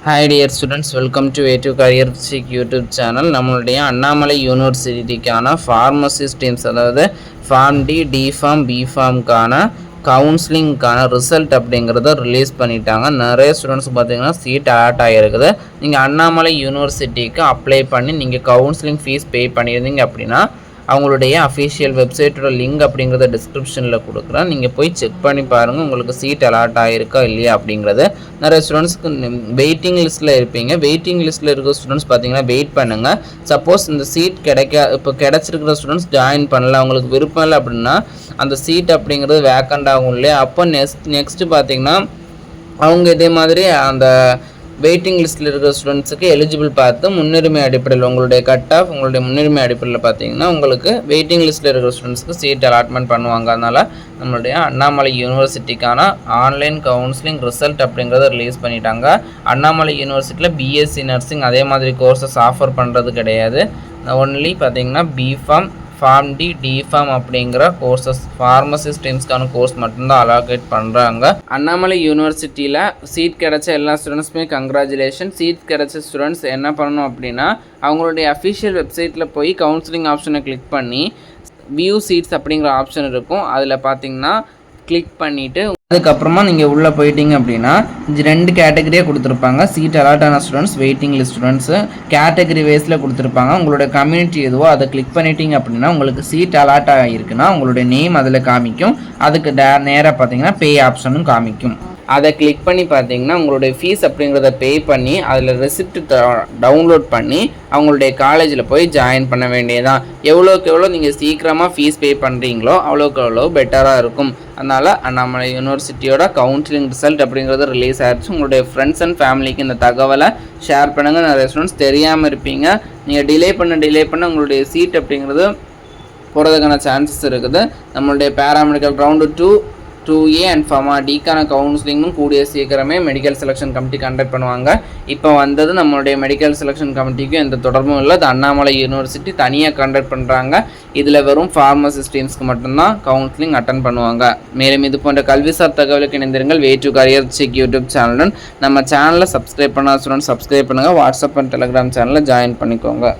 Hi dear students, welcome to A2 Career Seek YouTube channel. நம்மளுடைய அண்ணாமலை யூனிவர்சிட்டிக்கான pharmacy streams அதாவது pharm D, D pharm, B ஃபார்முக்கான கவுன்சிலிங்கான result அப்படிங்கிறத ரிலீஸ் பண்ணிட்டாங்க. நிறைய ஸ்டூடெண்ட்ஸ் பார்த்தீங்கன்னா சீட் அலாட் ஆகிருக்குது. நீங்கள் அண்ணாமலை யூனிவர்சிட்டிக்கு அப்ளை பண்ணி நீங்கள் கவுன்சிலிங் ஃபீஸ் பே பண்ணியிருந்தீங்க அப்படின்னா அவங்களுடைய அஃபிஷியல் வெப்சைட்டோட லிங்க் அப்படிங்கிறத டிஸ்கிரிப்ஷனில் கொடுக்குறேன். நீங்கள் போய் செக் பண்ணி பாருங்கள் உங்களுக்கு சீட் அலாட் ஆகிருக்கா இல்லையா அப்படிங்கிறது. நிறைய ஸ்டூடெண்ட்ஸ்க்கு வெயிட்டிங் லிஸ்ட்டில் இருப்பீங்க. வெயிட்டிங் லிஸ்ட்டில் இருக்கிற ஸ்டூடெண்ட்ஸ் பார்த்தீங்கன்னா வெயிட் பண்ணுங்கள். சப்போஸ் இந்த சீட் இப்போ கிடச்சிருக்கிற ஸ்டூடெண்ட்ஸ் ஜாயின் பண்ணல, அவங்களுக்கு விருப்பம் இல்லை அப்படின்னா அந்த சீட் அப்படிங்கிறது வேக்கண்ட் ஆகும் இல்லையா. அப்போ நெக்ஸ்ட்டு பார்த்தீங்கன்னா அவங்க இதே மாதிரி அந்த வெயிட்டிங் லிஸ்ட்டில் இருக்கிற ஸ்டூடெண்ட்ஸுக்கு எலிஜிபிள் பார்த்து முன்னுரிமை அடிப்படையில் உங்களுடைய கட் ஆஃப் உங்களுடைய முன்னுரிமை அடிப்படையில் பார்த்தீங்கன்னா உங்களுக்கு வெயிட்டிங் லிஸ்ட்டில் இருக்கிற ஸ்டூடெண்ட்ஸுக்கு சீட் அலாட்மெண்ட் பண்ணுவாங்க. அதனால் நம்மளுடைய அண்ணாமலை யூனிவர்சிட்டிக்கான ஆன்லைன் கவுன்சிலிங் ரிசல்ட் அப்படிங்கிறத ரிலீஸ் பண்ணிட்டாங்க. அண்ணாமலை யூனிவர்சிட்டியில் பிஎஸ்சி நர்சிங் அதே மாதிரி கோர்சஸ் ஆஃபர் பண்ணுறது கிடையாது. ஒன்லி பார்த்தீங்கன்னா B pharm, pharm D, D pharm அப்படிங்கிற கோர்சஸ் ஃபார்மசி ஸ்ட்ரீம்ஸ்க்கான கோர்ஸ் மட்டும்தான் அலோகேட் பண்ணுறாங்க. அண்ணாமலை யூனிவர்சிட்டியில் சீட் கிடைச்ச எல்லா ஸ்டூடெண்ட்ஸுமே கங்க்ராச்சுலேஷன். சீட் கிடைச்ச ஸ்டூடெண்ட்ஸ் என்ன பண்ணணும் அப்படின்னா அவங்களுடைய அஃபிஷியல் வெப்சைட்டில் போய் கவுன்சிலிங் ஆப்ஷனை கிளிக் பண்ணி வியூ சீட்ஸ் அப்படிங்கிற ஆப்ஷன் இருக்கும். அதில் பார்த்தீங்கன்னா கிளிக் பண்ணிவிட்டு அதுக்கப்புறமா நீங்கள் உள்ளே போயிட்டீங்க அப்படின்னா 2 கேட்டகரியாக கொடுத்துருப்பாங்க. சீட் அலாட்டான students, waiting list students category வைஸில் கொடுத்துருப்பாங்க. உங்களுடைய கம்யூனிட்டி எதுவோ அதை கிளிக் பண்ணிட்டீங்க அப்படின்னா உங்களுக்கு சீட் அலாட் ஆகிருக்குன்னா உங்களுடைய நேம் அதில் காமிக்கும். அதுக்கு நேராக பார்த்தீங்கன்னா பே ஆப்ஷனும் காமிக்கும். அதை கிளிக் பண்ணி பார்த்தீங்கன்னா உங்களுடைய ஃபீஸ் அப்படிங்கிறத பே பண்ணி அதில் ரெசிப்ட் டவுன்லோட் பண்ணி அவங்களுடைய காலேஜில் போய் ஜாயின் பண்ண வேண்டியதான். எவ்வளோக்கு எவ்வளோ நீங்கள் சீக்கிரமாக ஃபீஸ் பே பண்ணுறீங்களோ அவ்வளோக்கு எவ்வளோ பெட்டராக இருக்கும். அதனால் அண்ணாமலை யூனிவர்சிட்டியோட கவுன்சிலிங் ரிசல்ட் அப்படிங்கிறது ரிலீஸ் ஆகிடுச்சு. உங்களுடைய ஃப்ரெண்ட்ஸ் அண்ட் ஃபேமிலிக்கு இந்த தகவலை ஷேர் பண்ணுங்கள். நிறைய ஸ்டூடெண்ட்ஸ் தெரியாமல் இருப்பீங்க. நீங்கள் டிலே பண்ண உங்களுடைய சீட் அப்படிங்கிறது போகிறதுக்கான சான்சஸ் இருக்குது. நம்மளுடைய paramedical round 2A and pharma டிக்கான கவுன்சிலிங்கும் கூடிய சீக்கிரமே மெடிக்கல் செலெக்ஷன் கமிட்டி கண்டக்ட் பண்ணுவாங்க. இப்போ வந்தது நம்மளுடைய மெடிக்கல் செலெக்ஷன் கமிட்டிக்கும் எந்த தொடர்பும் இல்லை. அது அண்ணாமலை யூனிவர்சிட்டி தனியாக கண்டக்ட் பண்ணுறாங்க. இதில் வெறும் ஃபார்மசி ஸ்ட்ரீம்ஸ்க்கு மட்டும்தான் கவுன்சிலிங் அட்டன் பண்ணுவாங்க. மேலும் இது போன்ற கல்விசார் தகவலுக்கு இணைந்திருங்கள் A2 Career Seek யூடியூப் சேனலுடன். நம்ம சேனலை சப்ஸ்கிரைப் பண்ணாத ஸ்டூடெண்ட்ஸ் சப்ஸ்கிரைப் பண்ணுங்கள். வாட்ஸ்அப் அண்ட் டெலிகிராம் சேனலில் ஜாயின் பண்ணிக்கோங்க.